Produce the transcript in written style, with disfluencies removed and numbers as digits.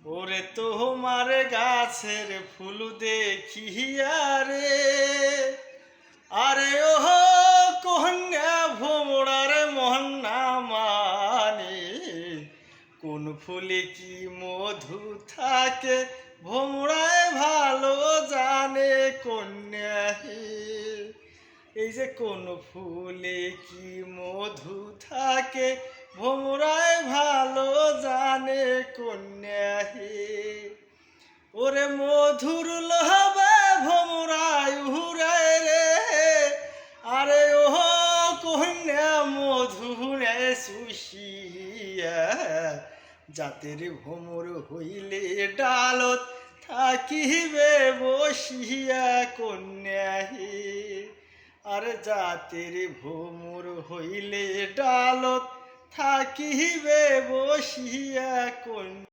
ওরে তোমার গাছের ফুল দেখিয়া রে, আরে ওহ কন্যা ভোমরার মহন্না মানে, কোন ফুলে কি মধু থাকে ভোমরায় ভালো জানে কন্যা হে। এই যে কোন ফুলে কি মধু থাকে ভোমরায় ভালো জানে কন্যা হে। ওরে মধুর লোহাবে ভোমরায় উড়ায় রে, আরে ওহ কন্যা মধুরে শুষিয়া, জাতের ভোমর হইলে ডালত থাকিবে বসিয়া কন্যা হে। আর জাতের ভোমর হইলে ডালত থাকিবে বসিয়া কন্যা।